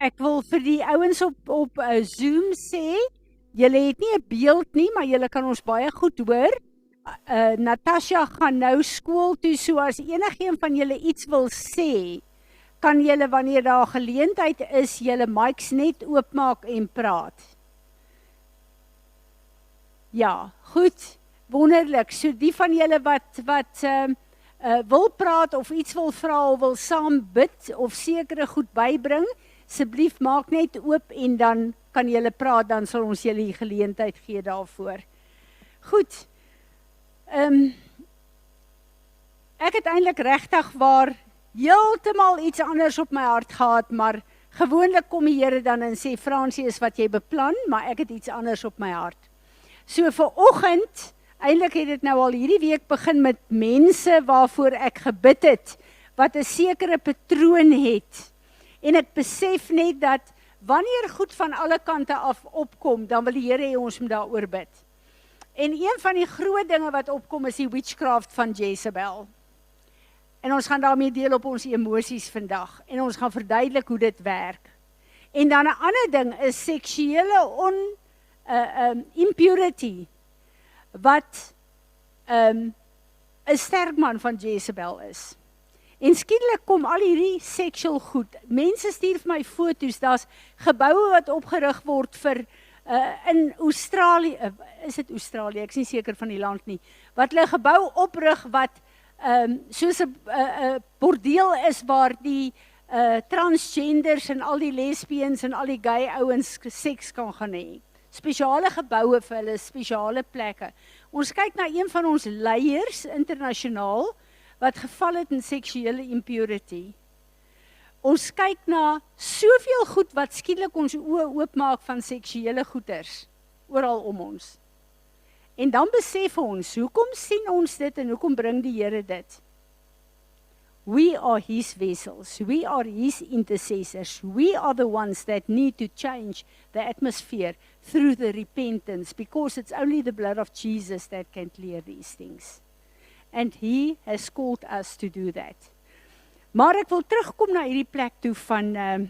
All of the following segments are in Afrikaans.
Ek wil vir die ouens op Zoom sê, julle het nie 'n beeld nie, maar julle kan ons baie goed hoor. Natasha gaan nou skool toe, so as enigeen van julle iets wil sê, kan julle wanneer daar geleentheid is, julle mics net oopmaak en praat. Ja, goed, wonderlik. So die van julle wat wil praat of iets wil vra of wil saam bid of sekere goed bybring, asseblief maak net oop en dan kan julle praat, dan sal ons julle die geleentheid gee daarvoor. Goed. Ek het eintlik regtig waar heeltemal iets anders op my hart gehad, maar gewoonlik kom die Here dan en sê, Fransie, is wat jy beplan, maar ek het iets anders op my hart. So vir oggend, eintlik het dit nou al hierdie week begin met mense waarvoor ek gebid het, wat 'n sekere patroon het. En ek besef net dat wanneer goed van alle kante af opkom, dan wil die Here hê ons moet daaroor bid. En een van die groot dinge wat opkom is die witchcraft van Jezebel. En ons gaan daarmee deel op ons emosies vandag. En ons gaan verduidelik hoe dit werk. En dan 'n ander ding is seksuele impurity, wat 'n sterk man van Jezebel is. En skielik kom al hierdie seksueel goed. Mense stuur vir my foto's, daar's geboue wat opgerig word vir in Australië, is dit Australië, ek is nie seker van die land nie, wat hulle gebou oprig wat soos 'n bordeel is waar die transgenders en al die lesbians en al die gay ouens seks kan gaan hê. Spesiale geboue vir hulle, spesiale plekke. Ons kyk na een van ons leiers internasionaal wat geval het in seksuele impurity. Ons kyk na soveel goed wat skielik ons oë oopmaak van seksuele goeders oral om ons. En dan besef ons, hoekom sien ons dit en hoekom bring die Here dit? We are his vessels, we are his intercessors, we are the ones that need to change the atmosphere through the repentance, because it's only the blood of Jesus that can clear these things. And he has called us to do that. Maar ek wil terugkom na hierdie plek toe van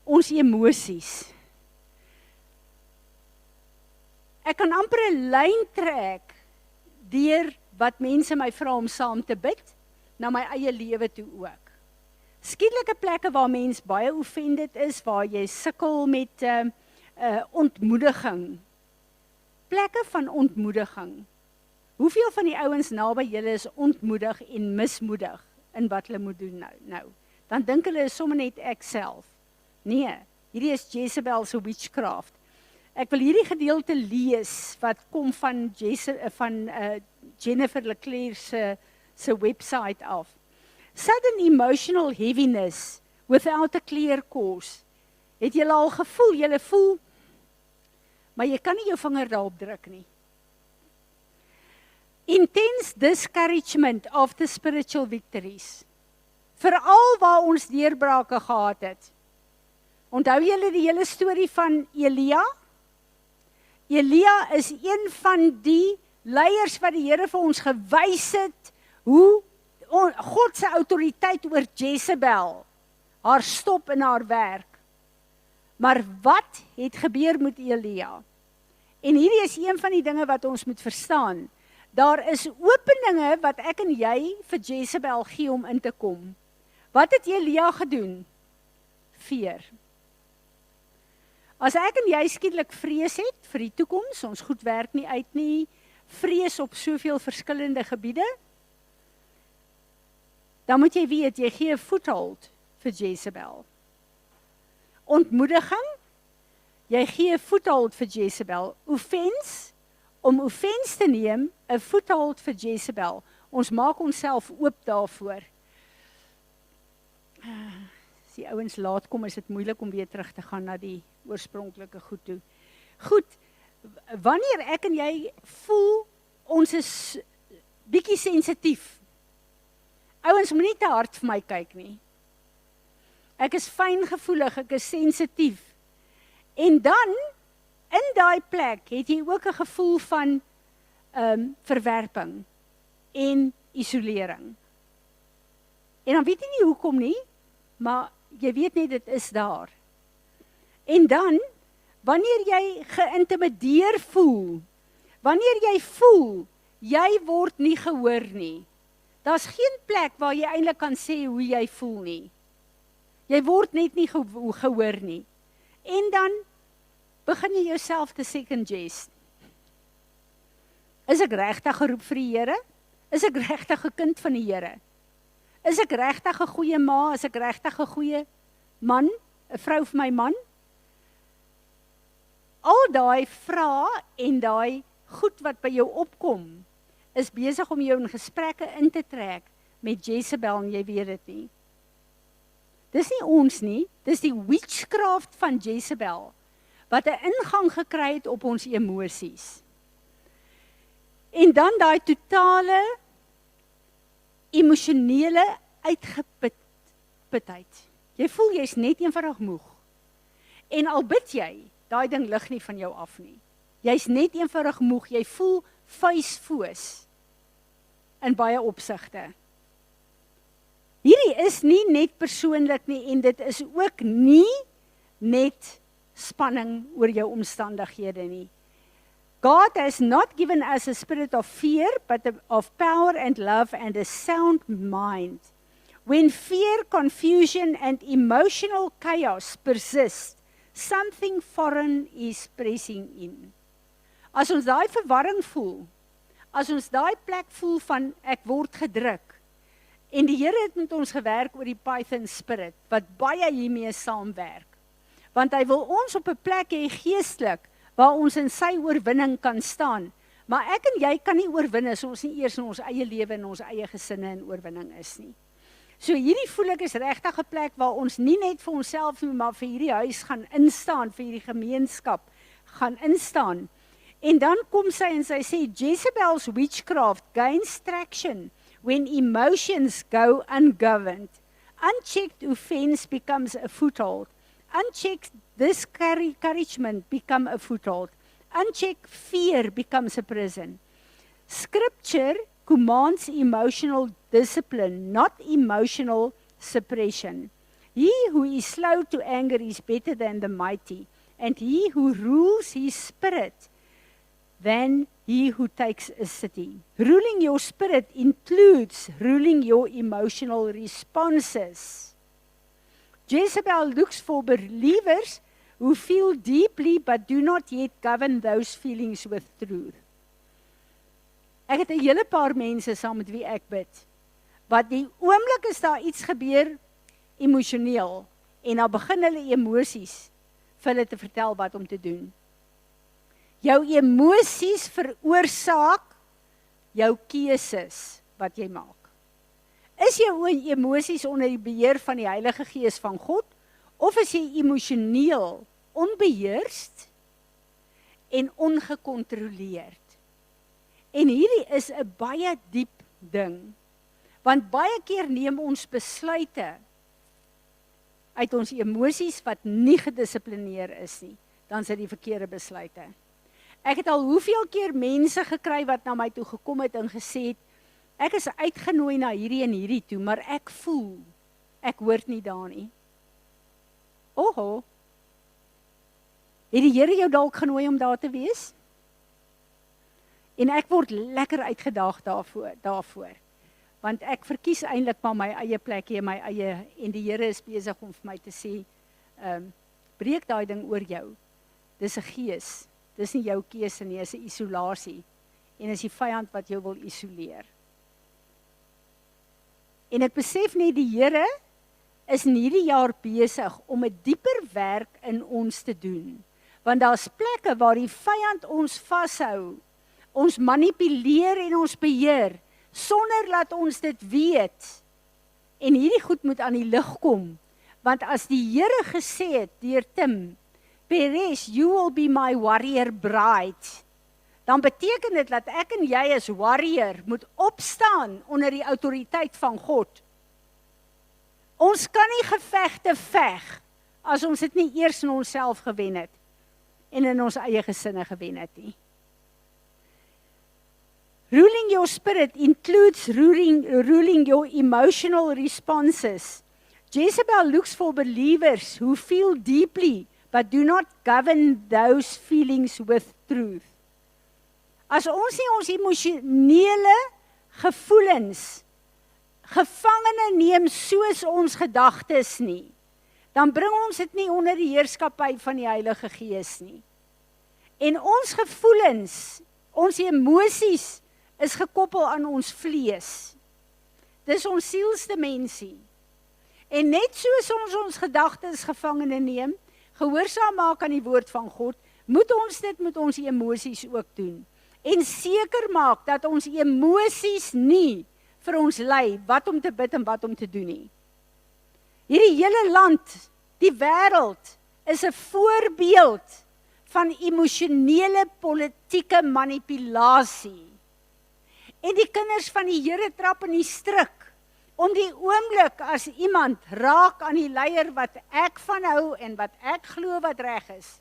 ons emosies. Ek kan amper 'n lyn trek deur wat mense my vra om saam te bid, na my eie lewe toe ook. Skielike plekke waar mens baie offended is, waar jy sukkel met ontmoediging. Plekke van ontmoediging. Hoeveel van die ouens naby julle is ontmoedig en mismoedig in wat hulle moet doen nou? Dan dink hulle is sommer net ek self. Nee, hierdie is Jezebel se witchcraft. Ek wil hierdie gedeelte lees wat kom van Jennifer Leclerc se website af. Sudden emotional heaviness without a clear cause. Het julle al gevoel, julle voel, maar jy kan nie jou vinger daarop druk nie. Intense discouragement of the spiritual victories. Veral waar ons deurbrake gehad het. Onthou julle die hele storie van Elia? Elia is een van die leiers wat die Here vir ons gewys het, hoe God se autoriteit oor Jezebel, haar stop in haar werk. Maar wat het gebeur met Elia? En hierdie is een van die dinge wat ons moet verstaan. Daar is openinge wat ek en jy vir Jezebel gee om in te kom. Wat het Elia gedoen? Fear. As ek en jy skielik vrees het vir die toekoms, ons goed werk nie uit nie, vrees op soveel verskillende gebiede, dan moet jy weet, jy gee 'n foothold vir Jezebel. Ontmoediging, jy gee 'n foothold vir Jezebel. Offense, om offense te neem, 'n foothold vir Jezebel. Ons maak onsself oop daarvoor. As die ouens laat kom, is dit moeilik om weer terug te gaan na die oorspronklike goed toe. Goed, wanneer ek en jy voel, ons is bietjie sensitief. Ouens, moet nie te hard vir my kyk nie. Ek is fyngevoelig, ek is sensitief. En dan, in daai plek, het jy ook 'n gevoel van verwerping en isolering. En dan weet jy nie hoekom nie, maar jy weet net dit is daar. En dan, wanneer jy geïntimideer voel, wanneer jy voel, jy word nie gehoor nie, daar's geen plek waar jy eintlik kan sê hoe jy voel nie. Jy word net nie gehoor nie. En dan begin jy jouself te second guess. Is ek regtig geroep vir die Here? Is ek regtig 'n kind van die Here? Is ek regtig 'n goeie ma? Is ek regtig 'n goeie man? 'n Vrou vir my man? Al daai vrae en daai goed wat by jou opkom, is besig om jou in gesprekke in te trek met Jezebel en jy weet dit nie. Dis nie ons nie, dis die witchcraft van Jezebel, wat 'n ingang gekry het op ons emosies. En dan daai totale emosionele uitgeputheid. Jy voel jy's net eenvoudig moeg. En al bid jy, daai ding lig nie van jou af nie. Jy's net eenvoudig moeg, jy voel vuisfoos in baie opsigte. Hierdie is nie net persoonlik nie en dit is ook nie net spanning oor jou omstandighede nie. God has not given us a spirit of fear, but of power and love and a sound mind. When fear, confusion and emotional chaos persist, something foreign is pressing in. As ons daai verwarring voel, as ons daai plek voel van ek word gedruk, en die Here het met ons gewerk oor die Python spirit, wat baie hiermee saamwerk, want hy wil ons op 'n plek hê geestelik, waar ons in sy oorwinning kan staan, maar ek en jy kan nie oorwin as ons nie eers in ons eie lewe en ons eie gesinne in oorwinning is nie. So hierdie voel ek is regtig 'n plek waar ons nie net vir onsself nie, maar vir hierdie huis gaan instaan, vir hierdie gemeenskap gaan instaan. En dan kom sy en sy sê, Jezebel's witchcraft gains traction when emotions go ungoverned. Unchecked offense becomes a foothold. Unchecked discouragement becomes a foothold. Unchecked fear becomes a prison. Scripture commands emotional discipline, not emotional suppression. He who is slow to anger is better than the mighty, and he who rules his spirit than he who takes a city. Ruling your spirit includes ruling your emotional responses. Jezebel looks for believers who feel deeply but do not yet govern those feelings with truth. Ek het 'n hele paar mense saam met wie ek bid, wat die oomblik is daar iets gebeur emosioneel, en dan begin hulle emosies vir hulle te vertel wat om te doen. Jou emosies veroorsaak jou keuses wat jy maak. Is jou emosies onder die beheer van die Heilige Gees van God, of is jy emosioneel onbeheerst en ongekontroleerd? En hierdie is 'n baie diep ding, want baie keer neem ons besluite uit ons emosies wat nie gedissiplineer is nie, dan is dit die verkeerde besluite. Ek het al hoeveel keer mense gekry wat na my toe gekom het en gesê het, ek is uitgenooi na hierdie en hierdie toe, maar ek voel, ek hoort nie daar nie. Oho, het die Here jou dalk genooi om daar te wees? En ek word lekker uitgedaag daarvoor. Want ek verkies eintlik maar my eie plekkie, my eie, en die Here is besig om vir my te sê, breek daai ding oor jou. Dis 'n gees, dis nie jou keuse nie, dis 'n isolasie. En is die vyand wat jou wil isoleer. En ek besef net die Here is in hierdie jaar besig om 'n dieper werk in ons te doen. Want daar's plekke waar die vyand ons vashou, ons manipuleer en ons beheer, sonder dat ons dit weet. En hierdie goed moet aan die lig kom. Want as die Here gesê het deur Tim, Peres, you will be my warrior bride, dan beteken dit dat ek en jy as warrior moet opstaan onder die autoriteit van God. Ons kan nie gevegte veg as ons dit nie eers in onsself gewen het en in ons eie gesinne gewen het nie. Ruling your spirit includes ruling your emotional responses. Jezebel looks for believers who feel deeply but do not govern those feelings with truth. As ons nie ons emosionele gevoelens gevangene neem soos ons gedagtes nie, dan bring ons dit nie onder die heerskappy van die Heilige Gees nie. En ons gevoelens, ons emosies is gekoppel aan ons vlees. Dis ons sielsdimensie. En net soos ons gedagtes gevangene neem, gehoorsaam maak aan die woord van God, moet ons dit met ons emosies ook doen. En seker maak dat ons emosies nie vir ons lei wat om te bid en wat om te doen nie. Hierdie hele land, die wêreld, is 'n voorbeeld van emosionele politieke manipulasie. En die kinders van die Here trap in die struik, om die oomblik as iemand raak aan die leier wat ek van hou en wat ek glo wat reg is,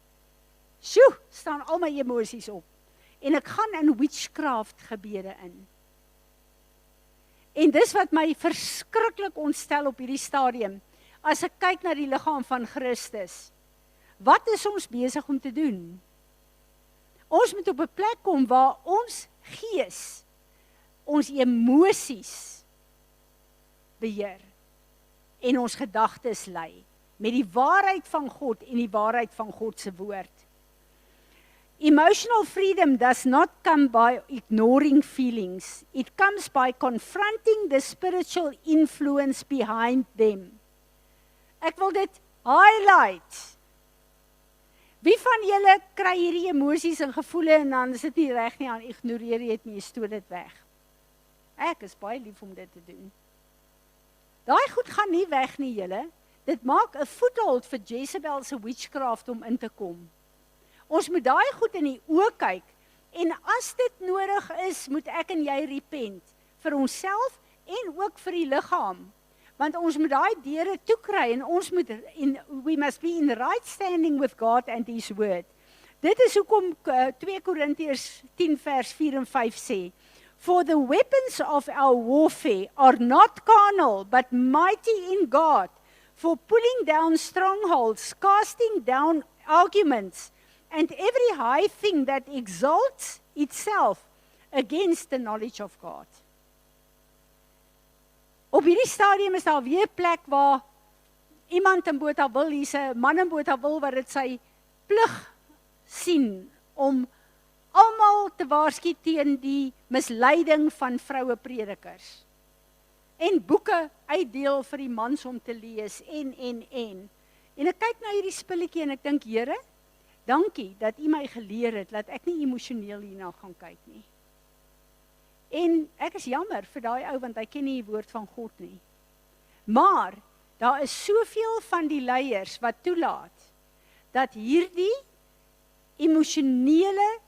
staan al my emosies op. En ek gaan in witchcraft gebede in. En dis wat my verskriklik ontstel op hierdie stadium, as ek kyk na die liggaam van Christus. Wat is ons besig om te doen? Ons moet op 'n plek kom waar ons gees, ons emosies beheer en ons gedagtes lei met die waarheid van God en die waarheid van God se woord. Emotional freedom does not come by ignoring feelings. It comes by confronting the spiritual influence behind them. Ek wil dit highlight. Wie van julle kry hierdie emosies en gevoelens en dan is dit nie reg nie, aan ignoreer jy dit nie, jy stoot dit weg. Ek is baie lief om dit te doen. Daai goed gaan nie weg nie, julle. Dit maak 'n foothold vir Jezebel se witchcraft om in te kom. Ons moet daai goed in die oë kyk, en as dit nodig is, moet ek en jy repent, vir onsself en ook vir die liggaam. Want ons moet daai deure toekry, en ons moet, we must be in right standing with God and His word. Dit is hoekom 2 Korintiërs 10 vers 4 en 5 sê, For the weapons of our warfare are not carnal, but mighty in God, for pulling down strongholds, casting down arguments, and every high thing that exalts itself against the knowledge of God. Op hierdie stadium is daar weer 'n plek waar iemand in Botawil, hier's 'n man in Botawil wat dit sy plig sien om almal te waarsku teen die misleiding van vroue predikers. En boeke uitdeel vir die mans om te lees en. En ek kyk na hierdie spulletjie en ek dink, Here, dankie dat U my geleer het, dat ek nie emosioneel hierna gaan kyk nie. En ek is jammer vir daai ou, want hy ken nie die woord van God nie. Maar, daar is soveel van die leiers wat toelaat, dat hierdie emosionele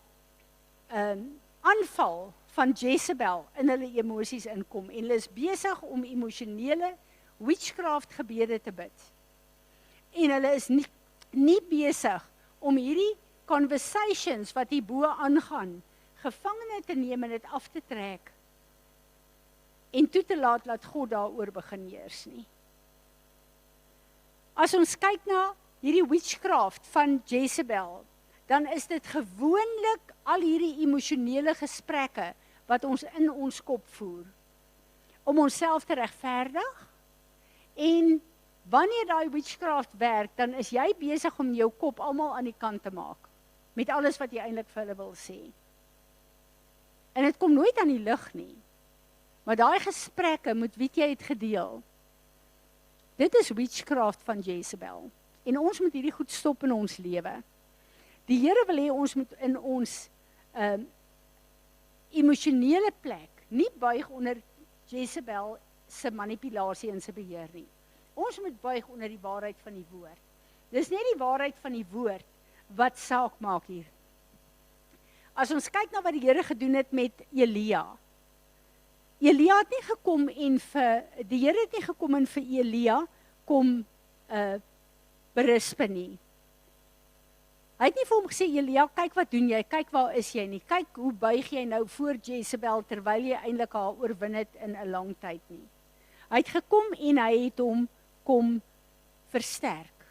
aanval van Jezebel in hulle emosies inkom, en hulle is besig om emosionele witchcraft gebede te bid. En hulle is nie besig om hierdie conversations wat hierbo aangaan, gevangene te neem en dit af te trek, en toe te laat God daaroor begin heers nie. As ons kyk na hierdie witchcraft van Jezebel, dan is dit gewoonlik al hierdie emosionele gesprekke wat ons in ons kop voer, om onsself te regverdig, en wanneer daai witchcraft werk, dan is jy besig om jou kop almal aan die kant te maak, met alles wat jy eintlik vir hulle wil sê. En dit kom nooit aan die lig nie, maar daai gesprekke met wie jy het gedeel, dit is witchcraft van Jezebel, en ons moet hierdie goed stop in ons lewe. Die Here wil hê ons moet in ons emosionele plek nie buig onder Jezebel se manipulasie en se beheer nie. Ons moet buig onder die waarheid van die woord. Dis nie die waarheid van die woord wat saak maak hier. As ons kyk na wat die Here gedoen het met Elia. Elia het nie gekom en die Here het nie gekom en vir Elia kom berisp nie. Hy het nie vir hom gesê, Elia, kyk wat doen jy, kyk waar is jy nie, kyk hoe buig jy nou voor Jezebel, terwyl jy eintlik haar oorwin het in 'n lang tyd nie. Hy het gekom en hy het hom kom versterk.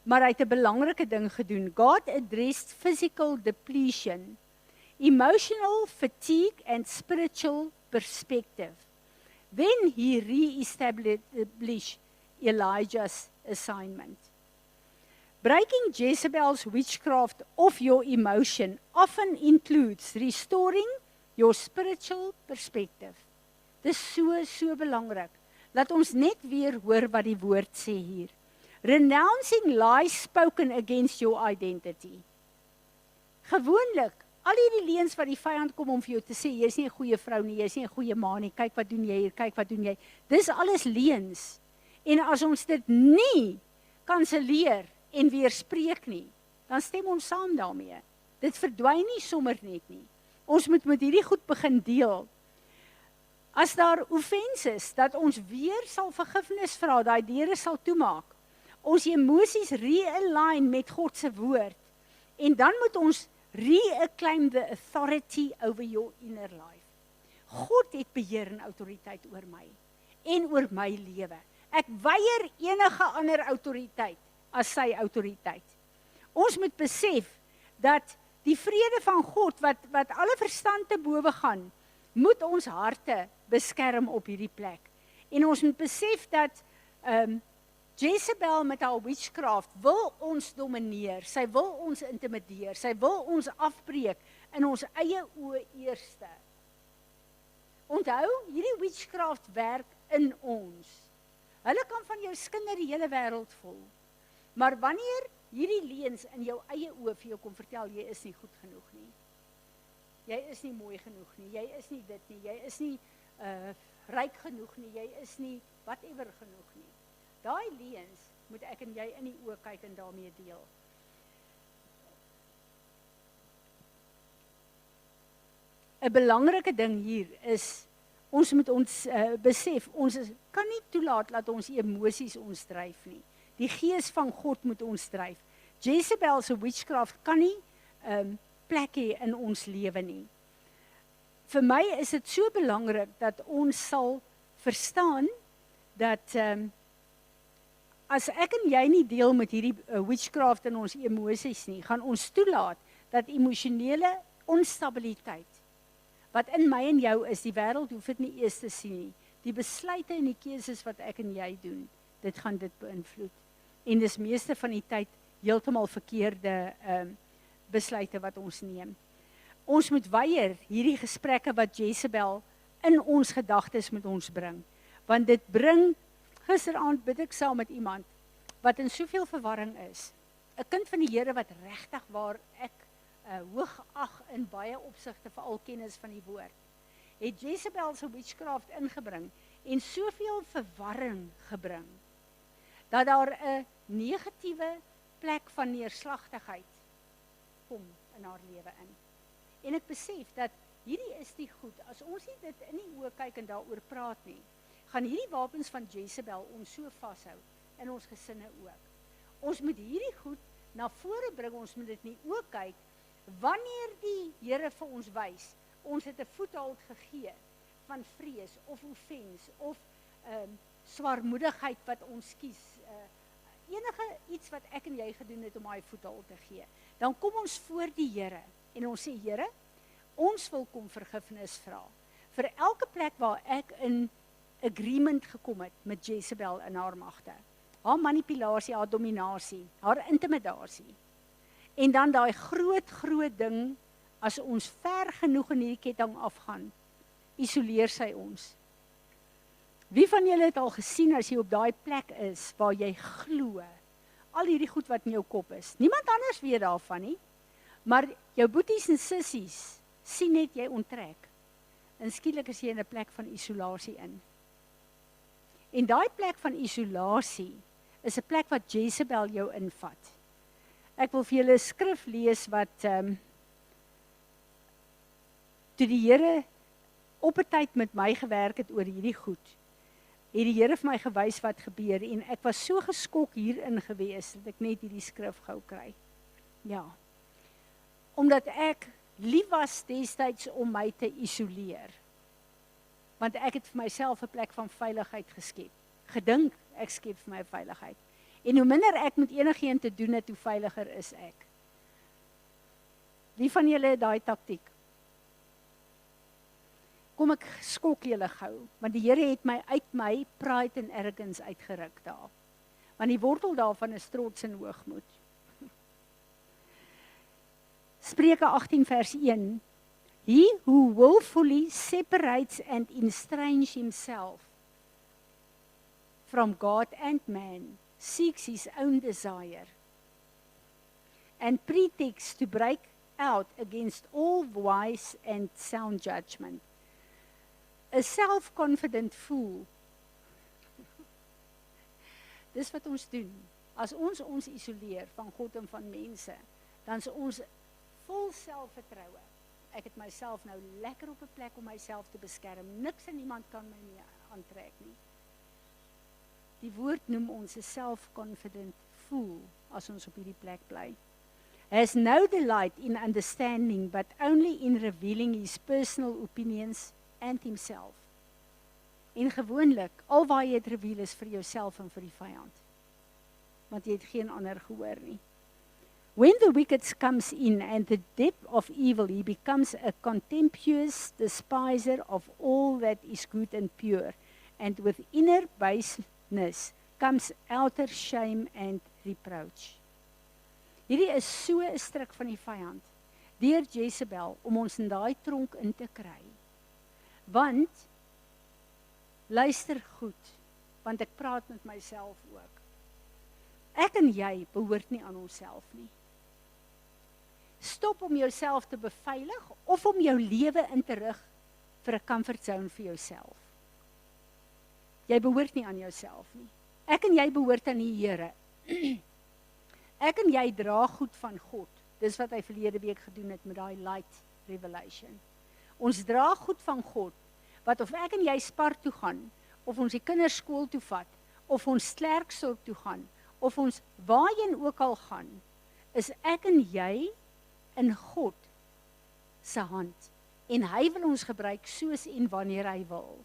maar hy het 'n belangrike ding gedoen. God addressed physical depletion, emotional fatigue and spiritual perspective. Then he re-established Elijah's assignment. Breaking Jezebel's witchcraft of your emotion often includes restoring your spiritual perspective. Dis so belangrik. Laat ons net weer hoor wat die woord sê hier. Renouncing lies spoken against your identity. Gewoonlik, al hierdie leuns wat die vyand kom om vir jou te sê, jy is nie 'n goeie vrou nie, jy is nie 'n goeie ma nie, kyk wat doen jy hier, kyk wat doen jy. Dis alles leuns. En as ons dit nie kanselleer en weerspreek nie, dan stem ons saam daarmee. Dit verdwyn nie sommer net nie. Ons moet met hierdie goed begin deel. As daar offenses, dat ons weer sal vergifnis vra, daai deure sal toemaak. Ons emosies realign met God se woord. En dan moet ons reclaim the authority over your inner life. God het beheer en autoriteit oor my en oor my lewe. Ek weier enige ander autoriteit as sy autoriteit. Ons moet besef dat die vrede van God wat alle verstand te bowe gaan, moet ons harte beskerm op hierdie plek. En ons moet besef dat Jezebel met haar witchcraft wil ons domineer, sy wil ons intimideer, sy wil ons afbreek in ons eie oë eerste. Onthou, hierdie witchcraft werk in ons. Hulle kan van jou skinder die hele wêreld vol. Maar wanneer hierdie leuns in jou eie oë vir jou kom vertel, jy is nie goed genoeg nie. Jy is nie mooi genoeg nie, jy is nie dit nie, jy is nie ryk genoeg nie, jy is nie whatever genoeg nie. Daai leuns moet ek en jy in die oë kyk en daarmee deel. Een belangrike ding hier is, ons moet ons besef, ons kan nie toelaat dat ons emosies ons dryf nie. Die gees van God moet ons dryf. Jezebel se witchcraft kan nie plek hê in ons lewe nie. Vir my is dit so belangrik dat ons sal verstaan dat as ek en jy nie deel met hierdie witchcraft in ons emosies nie, gaan ons toelaat dat emosionele onstabiliteit wat in my en jou is, die wêreld hoef dit nie eers te sien nie. Die besluite en die keuses wat ek en jy doen, dit gaan dit beïnvloed. En dis meeste van die tyd heeltemal verkeerde besluite wat ons neem. Ons moet weier hierdie gesprekke wat Jezebel in ons gedagtes met ons bring. Want dit bring, gisteraand bid ek saam met iemand wat in soveel verwarring is. 'n Kind van die Here wat regtig waar ek hoog ag in baie opsigte veral kennis van die woord, het Jezebel se witchcraft ingebring en soveel verwarring gebring, dat daar 'n negatiewe plek van neerslagtigheid kom in haar lewe in. En ek besef dat hierdie is nie goed, as ons nie dit in die oë kyk en daaroor praat nie, gaan hierdie wapens van Jezebel ons so vashou, in ons gesinne ook. Ons moet hierdie goed na vore bring, ons moet dit nie oë kyk, wanneer die Here vir ons wys, ons het 'n voethold gegee van vrees of offens of swaarmoedigheid wat ons kies, enige iets wat ek en jy gedoen het om daai voethold te gee, dan kom ons voor die Here en ons sê, Here, ons wil kom vergifnis vra vir elke plek waar ek in agreement gekom het met Jezebel in haar magte, haar manipulasie, haar dominasie, haar intimidasie. En dan daai groot ding, as ons ver genoeg in hierdie ketting afgaan, isoleer sy ons. Wie van julle het al gesien as jy op daai plek is, waar jy glo, al hierdie goed wat in jou kop is, niemand anders weet daarvan nie, maar jou boeties en sissies, sien net jy onttrek, en skielik is jy in 'n plek van isolasie in. En daai plek van isolasie, is 'n plek wat Jezebel jou invat. Ek wil vir julle 'n skrif lees wat toe die Here op 'n tyd met my gewerk het oor hierdie goed, het die Here vir my gewys wat gebeur en ek was so geskok hierin gewees dat ek net hierdie skrif gou kry. Ja. Omdat ek lief was destyds om my te isoleer. Want ek het vir myself 'n plek van veiligheid geskep. Gedink ek skep vir my veiligheid. En hoe minder ek met enigiemand te doen het, hoe veiliger is ek. Wie van julle het daai taktiek? Kom ek skok julle gou, want die Here het my uit my pride en arrogance uitgeruk daar. Want die wortel daarvan is trots en hoogmoed. Spreuke 18 vers 1. He who willfully separates and estranges himself from God and man seeks his own desire and pretexts to break out against all wise and sound judgment. A self-confident fool. Dis wat ons doen. As ons isoleer van God en van mense, dan is ons vol selfvertroue. Ek het myself nou lekker op 'n plek om myself te beskerm. Niks en niemand kan my nie aantrek nie. Die woord noem ons 'n self-confident fool as ons op hierdie plek bly. Has no delight in understanding, but only in revealing his personal opinions and himself. En gewoonlik, al waar jy het reveal is vir jouself en vir die vyand. Want jy het geen ander gehoor nie. When the wicked comes in and the depth of evil, he becomes a contemptuous despiser of all that is good and pure. And with inner baseness comes outer shame and reproach. Hierdie is so 'n stryk van die vyand, deur Jezebel, om ons in daai tronk in te kry. Want, luister goed, want ek praat met myself ook. Ek en jy behoort nie aan onsself nie. Stop om jouself te beveilig of om jou lewe in te rig vir 'n comfort zone vir jouself. Jy behoort nie aan jouself nie. Ek en jy behoort aan die Here. Ek en jy dra goed van God. Dis wat hy verlede week gedoen het met daai light revelation. Ons dra goed van God, wat of ek en jy Spar toe gaan, of ons die kinders skool toe vat, of ons klerksorg toe gaan, of ons waarheen ook al gaan, is ek en jy in God se hand. En hy wil ons gebruik soos en wanneer hy wil.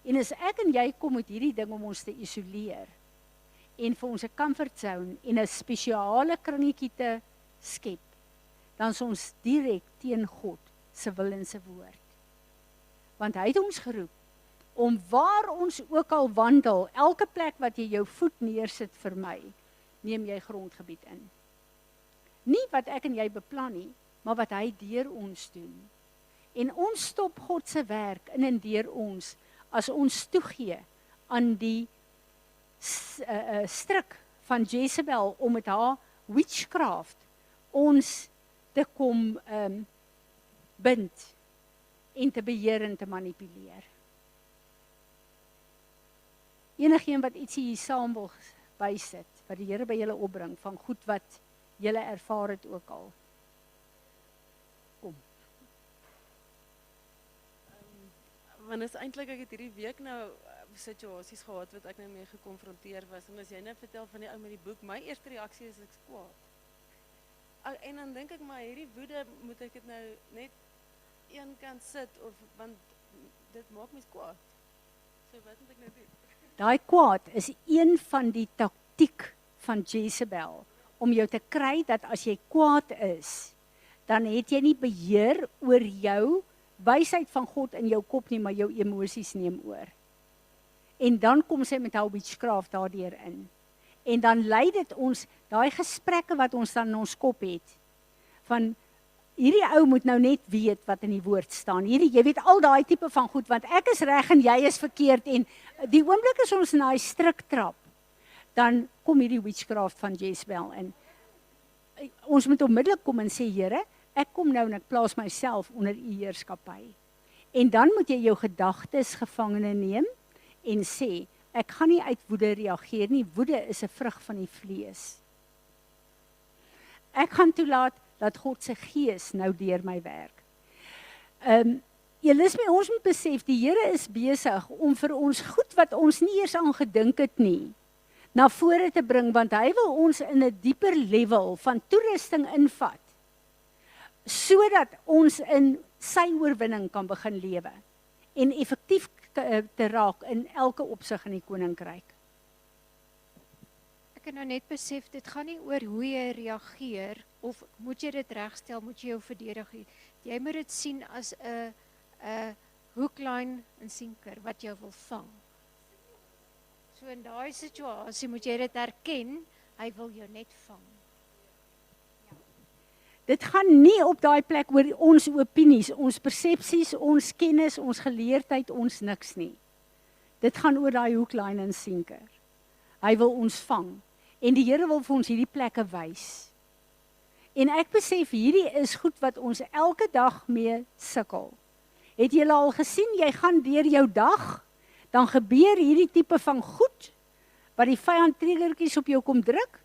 En as ek en jy kom met hierdie ding om ons te isoleer, en vir ons 'n comfort zone en 'n spesiale kringetjie te skep, dan is ons direk teen God se wil en se woord. Want hy het ons geroep om waar ons ook al wandel, elke plek wat jy jou voet neersit vir my, neem jy grondgebied in. Nie wat ek en jy beplan nie, maar wat hy deur ons doen. En ons stop God se werk in en deur ons, as ons toegee aan die stryk van Jezebel, om met haar witchcraft ons te kom bind en te beheer en te manipuleer. Enigeen wat ietsie hier saam wil bysit, wat die Here by julle opbring, van goed wat julle ervaar het ook al. Kom. Want is eintlik, ek het hierdie week nou situasies gehad wat ek nou mee gekonfronteer was, en as jy nou vertel van die ou met die boek, my eerste reaksie is ek kwaad. En dan dink ek, maar hierdie woede, moet ek dit nou net een kant sit, of, want dit maak my kwaad. So wat moet ek nou doen? Daai kwaad is een van die taktiek van Jezebel, om jou te kry dat as jy kwaad is, dan het jy nie beheer oor jou wysheid van God in jou kop nie, maar jou emosies neem oor. En dan kom sy met haar witchcraft daardeur in. En dan lei dit ons, daai gesprekke wat ons dan in ons kop het, van hierdie ou moet nou net weet wat in die woord staan. Hierdie, jy weet al daai tipe van goed, want ek is reg en jy is verkeerd, en die oomblik as ons in daai striktrap, dan kom hierdie witchcraft van Jezebel in. Ons moet onmiddellik kom en sê, Here, ek kom nou en ek plaas myself onder u heerskappy. En dan moet jy jou gedagtes gevangene neem en sê, ek gaan nie uit woede reageer nie, woede is 'n vrug van die vlees. Ek gaan toelaat dat God se gees nou deur my werk. Julle, ons moet besef, die Here is besig om vir ons goed wat ons nie eers aan gedink het nie, na vore te bring, want hy wil ons in 'n dieper level van toerusting invat, sodat ons in sy oorwinning kan begin lewe, en effektief te raak in elke opsig in die koninkryk. Ek ek het nou net besef, dit gaan nie oor hoe jy reageer, of moet jy dit regstel, moet jy jou verdedig. Jy moet dit sien as 'n hoeklyn en sinker wat jou wil vang. So in daai situasie moet jy dit erken, hy wil jou net vang. Dit gaan nie op daai plek oor ons opinies, ons persepsies, ons kennis, ons geleerdheid, ons niks nie. Dit gaan oor daai hoeklyn en sinker. Hy wil ons vang. En die Here wil vir ons hierdie plekke wys. En ek besef, hierdie is goed wat ons elke dag mee sukkel. Het julle al gesien, jy gaan deur jou dag, dan gebeur hierdie tipe van goed, wat die vyand triggertjies op jou kom druk.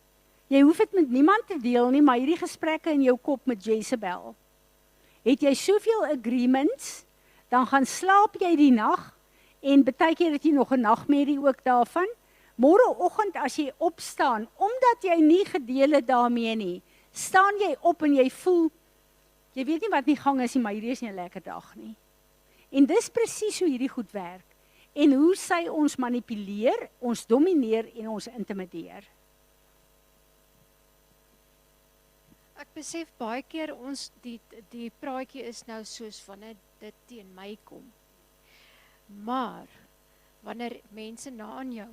Jy hoef dit met niemand te deel nie, maar hierdie gesprekke in jou kop met Jezebel. Het jy soveel agreements, dan gaan slaap jy die nag, en baie keer het jy nog 'n nagmerrie ook daarvan. Môreoggend as jy opstaan, omdat jy nie gedeel het daarmee nie, staan jy op en jy voel, jy weet nie wat nie gang is nie, maar hierdie is nie 'n lekker dag nie. En dis presies hoe hierdie goed werk. En hoe sy ons manipuleer, ons domineer en ons intimideer. Ek besef baie keer die praatjie is nou soos wanneer dit teen my kom. Maar wanneer mense na aan jou,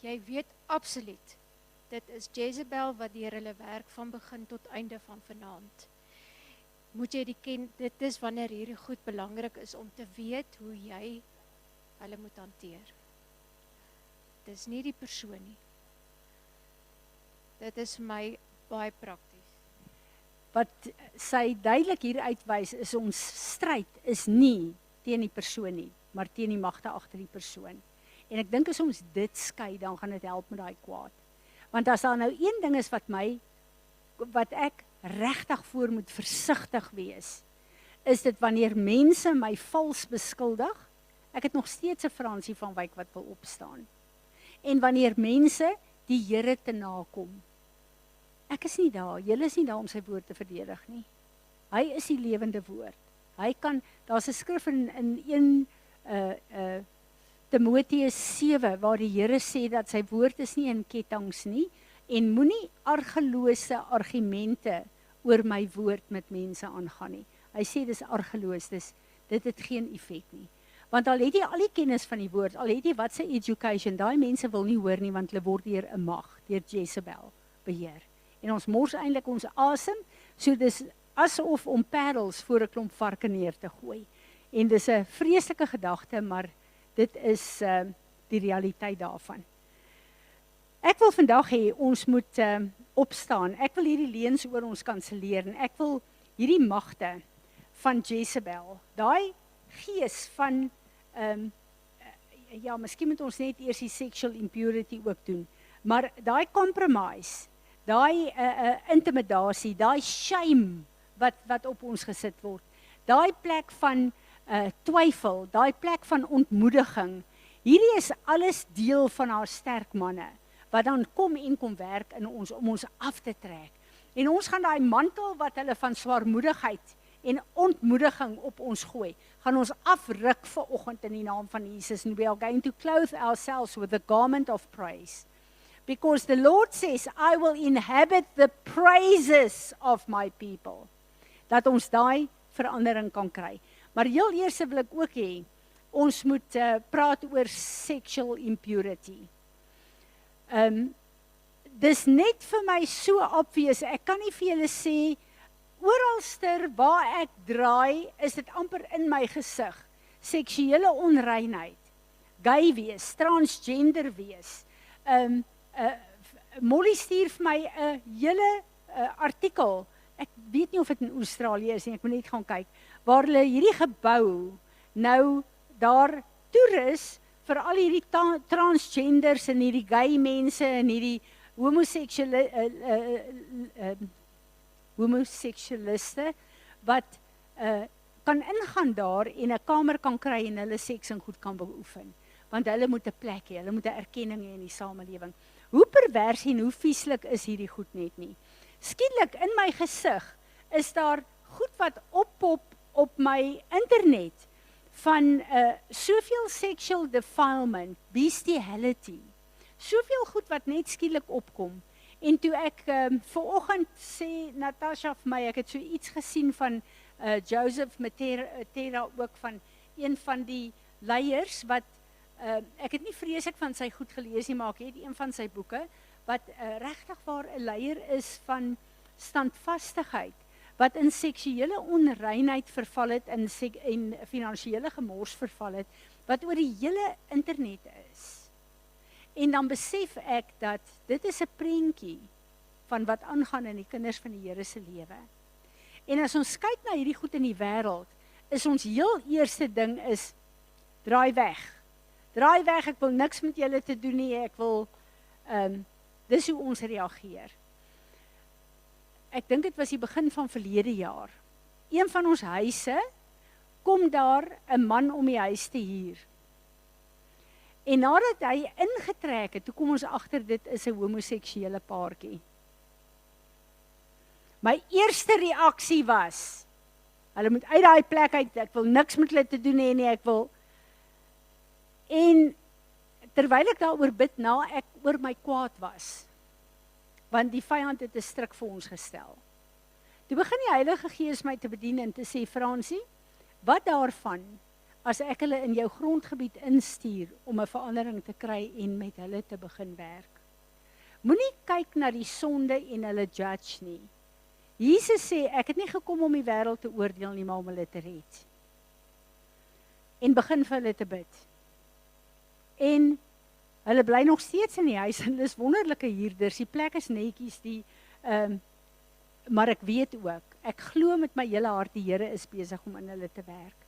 jy weet absoluut, dit is Jezebel wat deur hulle werk van begin tot einde van vanaand. Moet jy dit is wanneer hierdie goed belangrik is om te weet hoe jy hulle moet hanteer. Dis nie die persoon nie. Dit is vir my baie prakties. Wat sy duidelik hier uitwys is ons stryd is nie teen die persoon nie, maar teen die magte agter die persoon. En ek dink as ons dit skei, dan gaan dit help met daai kwaad. Want as daar nou een ding is wat ek regtig voor moet versigtig wees, is dit wanneer mense my vals beskuldig. Ek het nog steeds 'n Fransie van Wyk wat wil opstaan. En wanneer mense die Here te nakom. Ek is nie daar, julle is nie daar om sy woord te verdedig nie. Hy is die lewende woord. Hy kan, daar's 'n skrif in 1 Timoteus 7 waar die Here sê dat sy woord is nie in ketTINGS nie en moenie argelose argumente oor my woord met mense aangaan nie. Hy sê dis argeloos, dit het geen effek nie. Want al het jy al die kennis van die woord, al het jy wat sy education, daai mense wil nie hoor nie want hulle word deur 'n mag, deur Jezebel beheer. En ons mors eintlik ons asem, so dis asof om parels voor 'n klomp varke neer te gooi. En dis 'n vreeslike gedagte, maar dit is die realiteit daarvan. Ek wil vandag hê ons moet opstaan. Ek wil hierdie leuns oor ons kanselleer en ek wil hierdie magte van Jezebel, daai gees van ja, miskien moet ons net eers die sexual impurity ook doen. Maar daai compromise, daai intimidasie, daai shame wat op ons gesit word, daai plek van twyfel, daai plek van ontmoediging, hierdie is alles deel van haar sterk manne, wat dan kom werk in ons, om ons af te trek. En ons gaan daai mantel wat hulle van swaarmoedigheid en ontmoediging op ons gooi, gaan ons afruk vanoggend in die naam van Jesus, and we are going to clothe ourselves with the garment of praise. Because the Lord says, I will inhabit the praises of my people. Dat ons daai verandering kan kry. Maar heel eers wil ek ook hê, ons moet praat oor sexual impurity. Dis net vir my so obvious, ek kan nie vir julle sê, oralster waar ek draai, is dit amper in my gesig. Seksuele onreinheid, gay wees, transgender wees. Molly stuur vir my 'n hele artikel, ek weet nie of dit in Australië is nie, ek moet net gaan kyk, waar hulle hierdie gebou nou daar toerus vir al hierdie transgenders en hierdie gay mense en hierdie homoseksualiste wat kan ingaan daar en 'n kamer kan kry en hulle seks en goed kan beoefen. Want hulle moet 'n plek hê, hulle moet 'n erkenning hê in die samelewing. Hoe pervers en hoe vieslik is hierdie goed net nie. Skielik in my gesig is daar goed wat oppop op my internet van soveel sexual defilement, bestiality, Soveel goed wat net skielik opkom. En toe ek vanoggend sê Natasha vir my, ek het so iets gesien van Joseph Matera ook van een van die leiers wat ek het nie vreeslik van sy goed gelees nie, maar ek het een van sy boeke wat regtig waar 'n leier is van standvastigheid, wat in seksuele onreinheid verval het en finansiële gemors verval het, wat oor die hele internet is. En dan besef ek dat dit is 'n prentjie van wat aangaan in die kinders van die Here se lewe. En as ons kyk na hierdie goed in die wêreld, is ons heel eerste ding is, draai weg. Draai weg, ek wil niks met julle te doen nie, ek wil, dis hoe ons reageer. Ek dink dit was die begin van verlede jaar. Een van ons huise, kom daar 'n man om die huis te huur. En nadat hy ingetrek het, toe kom ons agter dit is 'n homoseksuele paartjie. My eerste reaksie was, hulle moet uit daai plek uit, ek wil niks met hulle te doen hê nie, ek wil. En terwyl ek daaroor bid, na ek oor my kwaad was, want die vyand het 'n stryk vir ons gestel. Toe begin die Heilige Gees my te bedien en te sê, Fransie, wat daarvan as ek hulle in jou grondgebied instuur om 'n verandering te kry en met hulle te begin werk? Moenie kyk na die sonde en hulle judge nie. Jesus sê, ek het nie gekom om die wêreld te oordeel nie, maar om hulle te red. En begin vir hulle te bid. En hulle bly nog steeds in die huis, en hulle is wonderlike huurders, die plek is netjies, maar ek weet ook, ek glo met my hele hart, die Here is besig om in hulle te werk.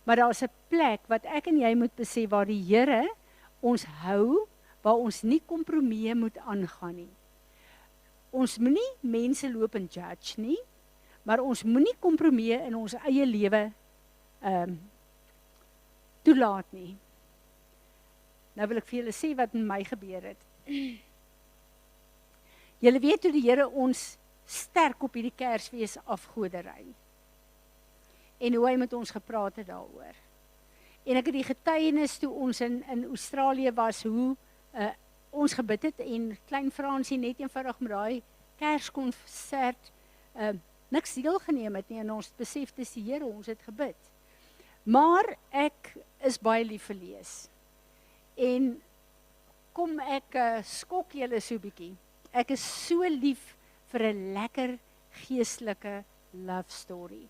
Maar daar is 'n plek wat ek en jy moet besef, waar die Here ons hou, waar ons nie kompromieë moet aangaan nie. Ons moenie mense loop en judge nie, maar ons moenie kompromieë in ons eie lewe toelaat nie. Nou wil ek vir julle sê wat met my gebeur het. Julle weet hoe die Here ons sterk op hierdie Kersfees afgodery. En hoe hy met ons gepraat het daaroor. En ek het die getuienis toe ons in Australië was, hoe ons gebid het, en klein Fransie net eenvoudig met daai Kerskonsert niks deelgeneem het nie, en ons besef dis die Here, ons het gebid. Maar ek is baie lief vir lees. En kom ek skok julle so bietjie. Ek is so lief vir 'n lekker geestelike love story.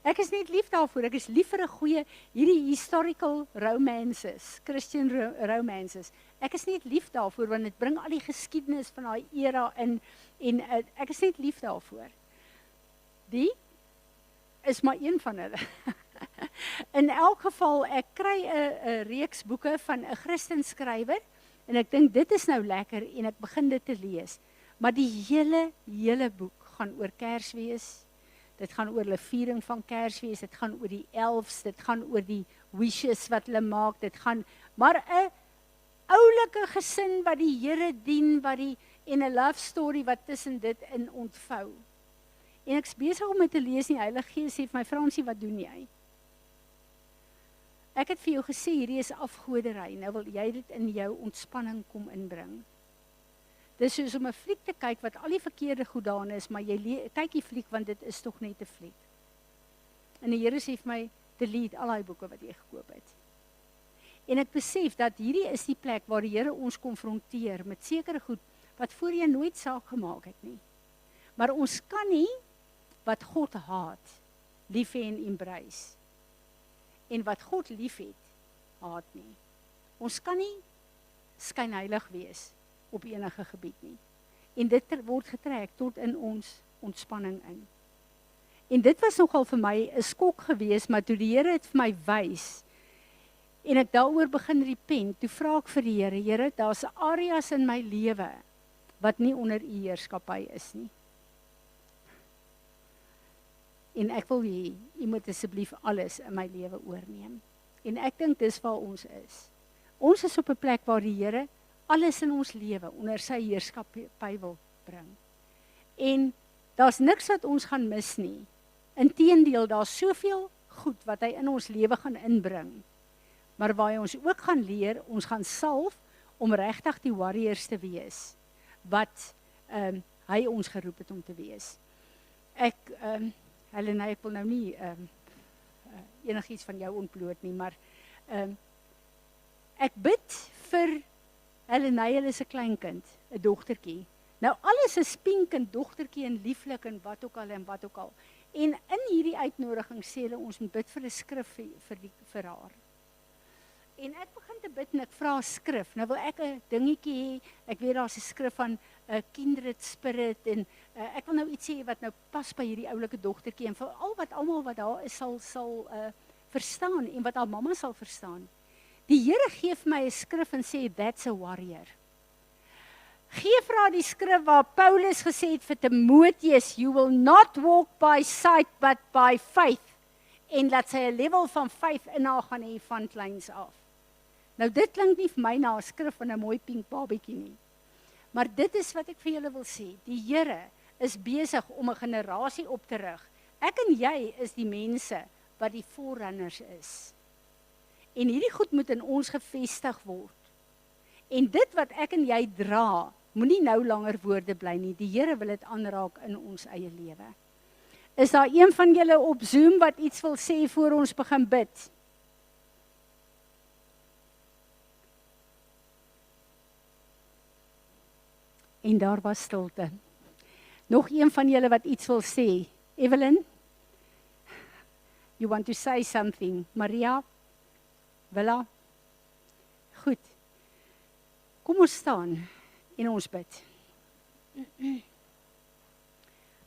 Ek is net lief daarvoor, ek is lief vir 'n goeie, hierdie historical romances, Christian romances. Ek is net lief daarvoor, want dit bring al die geskiedenis van daai era in, en ek is net lief daarvoor. Die is maar een van hulle. In elk geval, ek kry 'n reeks boeke van 'n Christenskrywer, en ek dink dit is nou lekker, en ek begin dit te lees. Maar die hele boek gaan oor Kersfees, dit gaan oor hulle viering van Kersfees, dit gaan oor die elves, dit gaan oor die wishes wat hulle maak, dit gaan, maar 'n oulike gesin wat die Here dien, en 'n love story wat tussen dit in ontvou. En ek's besig om dit te lees, en die Heilige Gees sê vir my, Fransie, wat doen jy? Ek het vir jou gesê, hierdie is afgodery, nou wil jy dit in jou ontspanning kom inbring. Dis soos om 'n fliek te kyk wat al die verkeerde goed daarin is, maar jy kyk die fliek want dit is tog net 'n fliek. En die Here sê vir my, delete al die boeke wat jy gekoop het. En ek besef dat hierdie is die plek waar die Here ons konfronteer met sekere goed wat voorheen nooit saak gemaak het nie. Maar ons kan nie wat God haat, lief hê en embrace. En wat God lief het, haat nie. Ons kan nie skynheilig wees op enige gebied nie. En dit word getrek tot in ons ontspanning in. En dit was nogal vir my 'n skok geweest, maar toe die Here het vir my wys, en ek daaroor begin repent, toe vra ek vir die Here, Here, daar's areas in my lewe wat nie onder u heerskappy is nie. En ek wil hê, u moet asseblief alles in my lewe oorneem. En ek dink dis waar ons is. Ons is op 'n plek waar die Here alles in ons lewe onder sy heerskappy wil bring. En daar's niks wat ons gaan mis nie. Inteendeel, daar's soveel goed wat hy in ons lewe gaan inbring. Maar waar hy ons ook gaan leer, ons gaan salf om regtig die warriors te wees, wat hy ons geroep het om te wees. Helena, ek wil nou nie enigiets van jou ontbloot nie, maar ek bid vir Helena, hulle is 'n kleinkind, 'n dogtertjie. Nou alles is spinkend dogtertjie en lieflik en wat ook al. En in hierdie uitnodiging sê hulle ons moet bid vir 'n skrif vir haar. En ek begin te bid en ek vra 'n skrif. Nou wil ek 'n dingetjie hê. Ek weet daar's 'n skrif van 'n kindred spirit en ek wil nou iets sê wat nou pas by hierdie oulike dogtertjie en vir almal wat daar is sal verstaan en wat haar mamma sal verstaan. Die Here gee vir my 'n skrif en sê that's a warrior. Gee vir haar die skrif waar Paulus gesê het vir Timoteus, you will not walk by sight but by faith. En laat sy 'n level van faith in haar gaan hê van kleins af. Nou dit klink nie vir my na 'n skrif van 'n mooi pink babietjie nie. Maar dit is wat ek vir julle wil sê. Die Here is besig om 'n generasie op te rig. Ek en jy is die mense wat die voorrunners is. En hierdie goed moet in ons gevestig word. En dit wat ek en jy dra, moenie nou langer woorde bly nie. Die Here wil dit aanraak in ons eie lewe. Is daar een van julle op Zoom wat iets wil sê voor ons begin bid? En daar was stilte. Nog een van julle wat iets wil sê? Evelyn? You want to say something? Maria? Willa? Goed. Kom ons staan en ons bid.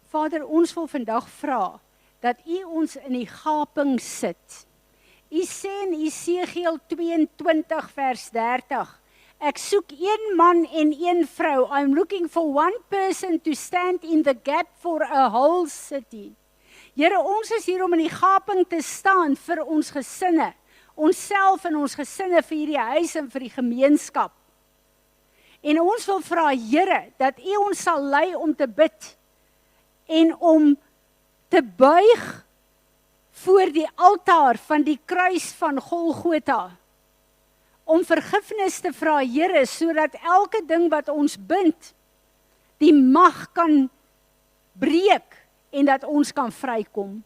Vader, ons wil vandag vra dat U ons in die gaping sit. U sê in Esegiel 22 vers 30, ek soek een man en een vrou. I'm looking for one person to stand in the gap for a whole city. Here, ons is hier om in die gaping te staan vir ons gesinne, onsself en ons gesinne, vir hierdie huis en vir die gemeenskap. En ons wil vra, Here, dat U ons sal lei om te bid en om te buig voor die altaar van die kruis van Golgotha, om vergifnis te vra, Here, sodat elke ding wat ons bind, die mag kan breek en dat ons kan vrykom.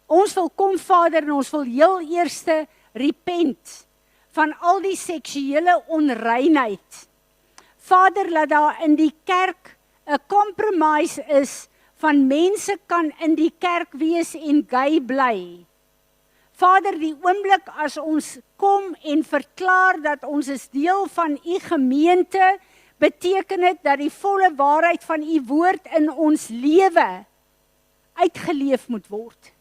Ons wil kom, Vader, en ons wil heel eerste repent van al die seksuele onreinheid. Vader, laat daar in die kerk 'n compromise is van mense kan in die kerk wees en gay bly. Vader, die oomblik as ons kom en verklaar dat ons is deel van U gemeente, beteken dit dat die volle waarheid van U woord in ons lewe uitgeleef moet word.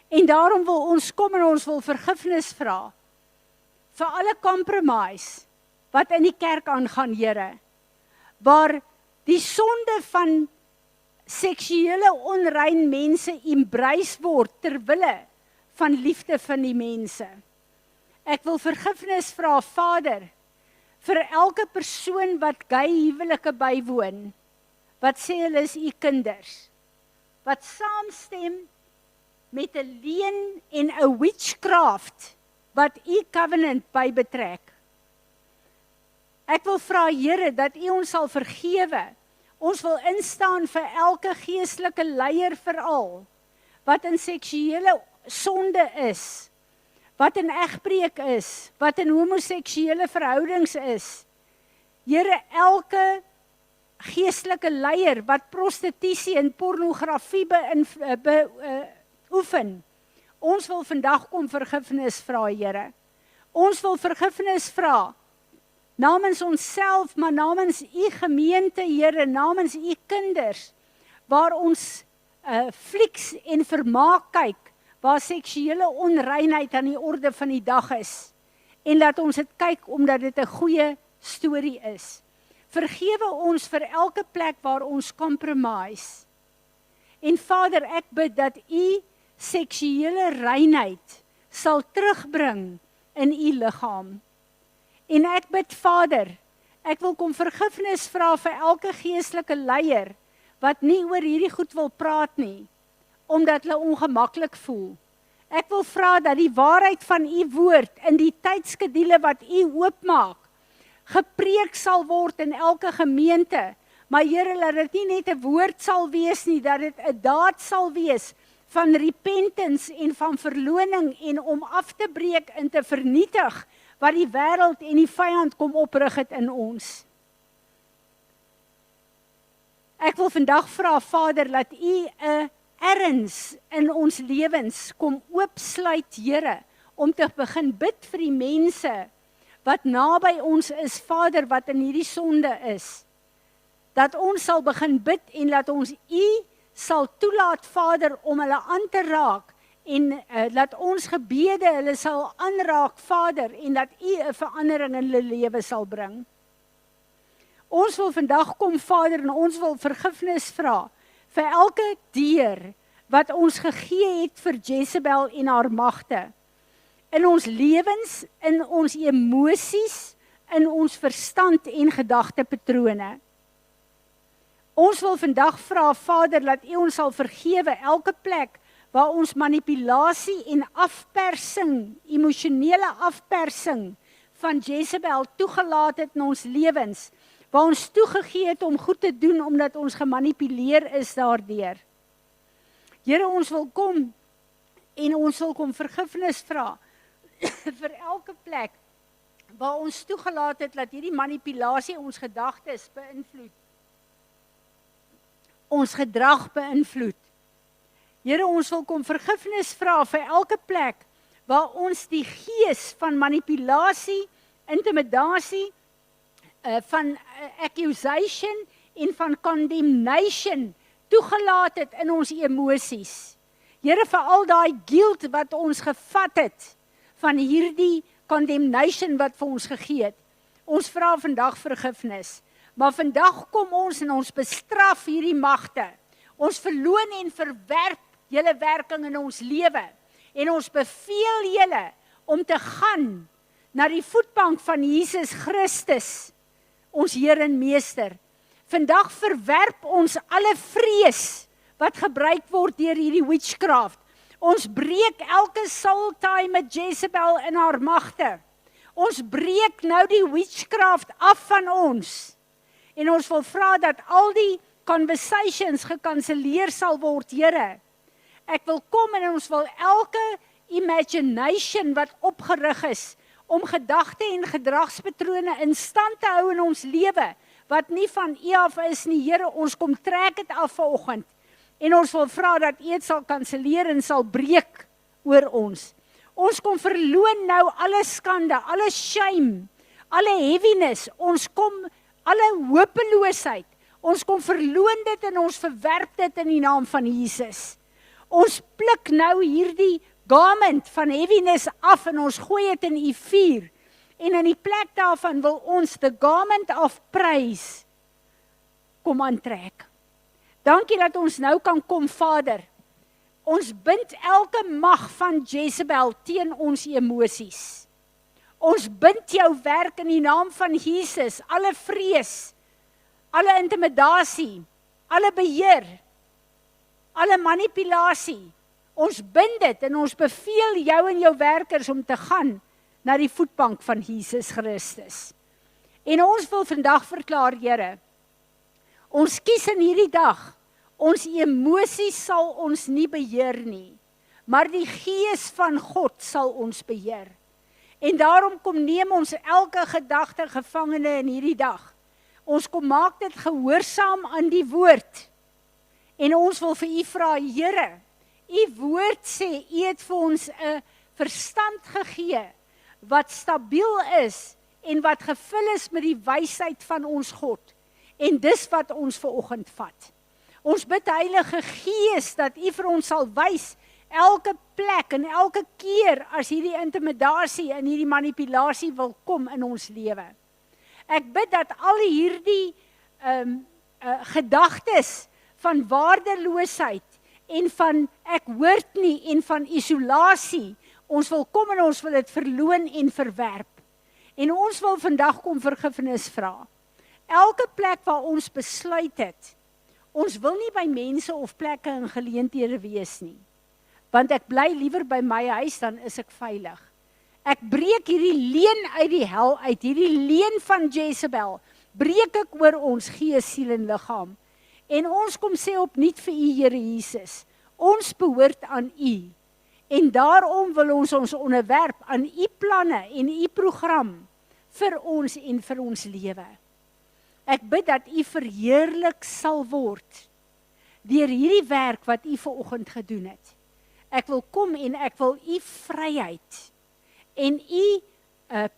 En daarom wil ons kom en ons wil vergifnis vra vir alle compromise wat in die kerk aangaan, Here, waar die sonde van seksuele onrein mense embrace word terwille van liefde van die mense. Ek wil vergifnis vra, Vader, vir elke persoon wat gay huwelike bywoon, wat sê hulle is U kinders, wat saamstem met 'n leuen en 'n witchcraft wat U covenant by betrek. Ek wil vra, Here, dat U ons sal vergewe. Ons wil instaan vir elke geestelike leier veral, wat in seksuele sonde is, wat in egbreek is, wat in homoseksuele verhoudings is. Here, elke geestelike leier wat prostitusie en pornografie beoefen. Ons wil vandag kom vergifnis vra, Here. Ons wil vergifnis vra namens onsself, maar namens U gemeente, Here, namens U kinders, waar ons flieks en vermaak kyk, waar seksuele onreinheid aan die orde van die dag is, en laat ons dit kyk omdat dit 'n goeie storie is. Vergewe ons vir elke plek waar ons compromise. En Vader, ek bid dat U seksuele reinheid sal terugbring in U liggaam. En ek bid, Vader, ek wil kom vergifnis vra vir elke geestelike leier wat nie oor hierdie goed wil praat nie, omdat hulle ongemaklik voel. Ek wil vra dat die waarheid van U woord in die tydskedule wat U oopmaak, gepreek sal word in elke gemeente. Maar Here, laat dit nie net 'n woord sal wees nie, dat dit 'n daad sal wees van repentance en van verloning en om af te breek en te vernietig wat die wêreld en die vyand kom oprig het in ons. Ek wil vandag vra, Vader, laat U 'n erns in ons lewens kom oopsluit, Here, om te begin bid vir die mense wat naby ons is, Vader, wat in hierdie sonde is. Dat ons sal begin bid en dat ons U sal toelaat, Vader, om hulle aan te raak en dat ons gebede hulle sal aanraak, Vader, en dat U 'n verandering in hulle lewe sal bring. Ons wil vandag kom, Vader, en ons wil vergifnis vra vir elke deur wat ons gegee het vir Jezebel en haar magte. In ons lewens, in ons emosies, in ons verstand en gedagtepatrone. Ons wil vandag vra, Vader, dat U ons sal vergewe elke plek waar ons manipulasie en afpersing, emosionele afpersing van Jezebel toegelaat het in ons lewens, waar ons toegegee het om goed te doen omdat ons gemanipuleer is daardeur. Here, ons wil kom en ons wil kom vergifnis vra vir elke plek waar ons toegelaat het dat hierdie manipulasie ons gedagtes beïnvloed, ons gedrag beïnvloed. Here, ons wil kom vergifnis vra vir elke plek waar ons die gees van manipulasie, intimidasie, van accusation en van condemnation toegelaat het in ons emosies. Here, vir al daai guilt wat ons gevat het van hierdie condemnation wat vir ons gegee het. Ons vra vandag vergifnis. Maar vandag kom ons en ons bestraf hierdie magte. Ons verloon en verwerp julle werking in ons lewe. En ons beveel julle om te gaan na die voetbank van Jesus Christus, ons Heer en Meester. Vandag verwerp ons alle vrees wat gebruik word deur hierdie witchcraft. Ons breek elke soul tie met Jezebel in haar magte. Ons breek nou die witchcraft af van ons. En ons wil vra dat al die conversations gekanseleer sal word, Here. Ek wil kom en ons wil elke imagination wat opgerig is, om gedagte en gedragspatrone in stand te hou in ons lewe, wat nie van U af is nie, Here, ons kom trek dit af vanoggend, en ons wil vra dat U dit sal kanseleer en sal breek oor ons. Ons kom verloon nou alle skande, alle shame, alle heaviness, ons kom alle hopeloosheid, ons kom verloon dit en ons verwerp dit in die naam van Jesus. Ons pluk nou hierdie garment van heaviness af en ons gooi dit in U vuur. En in die plek daarvan wil ons the garment of praise kom aantrek. Dankie dat ons nou kan kom, Vader. Ons bind elke mag van Jezebel teen ons emosies. Ons bind jou werk in die naam van Jesus, alle vrees, alle intimidasie, alle beheer, alle manipulasie. Ons bind dit en ons beveel jou en jou werkers om te gaan na die voetbank van Jesus Christus. En ons wil vandag verklaar, Here, ons kies in hierdie dag, ons emosies sal ons nie beheer nie, maar die Gees van God sal ons beheer. En daarom kom neem ons elke gedagte gevangene in hierdie dag. Ons kom maak dit gehoorsaam aan die woord. En ons wil vir U vra, Here, U woord sê, U het vir ons 'n verstand gegee, wat stabiel is, en wat gevul is met die wysheid van ons God. En dis wat ons vanoggend vat. Ons bid, Heilige Gees, dat U vir ons sal wys, elke plek en elke keer, as hierdie intimidasie en hierdie manipulasie wil kom in ons lewe. Ek bid dat al hierdie gedagtes van waardeloosheid, en van ek hoort nie, en van isolasie, ons wil kom en ons wil dit verloon en verwerp. En ons wil vandag kom vergifnis vra. Elke plek waar ons besluit het, ons wil nie by mense of plekke en geleenthede wees nie. Want ek bly liewer by my huis, dan is ek veilig. Ek breek hierdie leuen uit die hel uit, hierdie leuen van Jezebel, breek ek oor ons gees, siel en liggaam. En ons kom sê opnuut vir U, Here Jesus, ons behoort aan U. En daarom wil ons onderwerp aan U planne en U program vir ons en vir ons lewe. Ek bid dat U verheerlik sal word deur hierdie werk wat U vanoggend gedoen het. Ek wil kom en ek wil U vryheid en U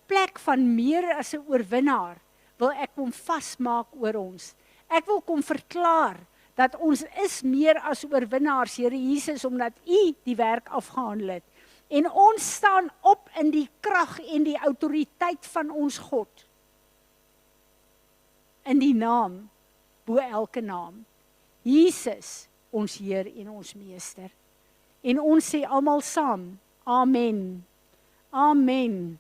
plek van meer as 'n oorwinnaar wil ek kom vasmaak oor ons. Ek wil kom verklaar dat ons is meer as oorwinnaars, Here Jesus, omdat U die werk afgehandel het. En ons staan op in die krag en die autoriteit van ons God. In die naam, bo elke naam. Jesus, ons Heer en ons Meester. En ons sê almal saam, Amen. Amen.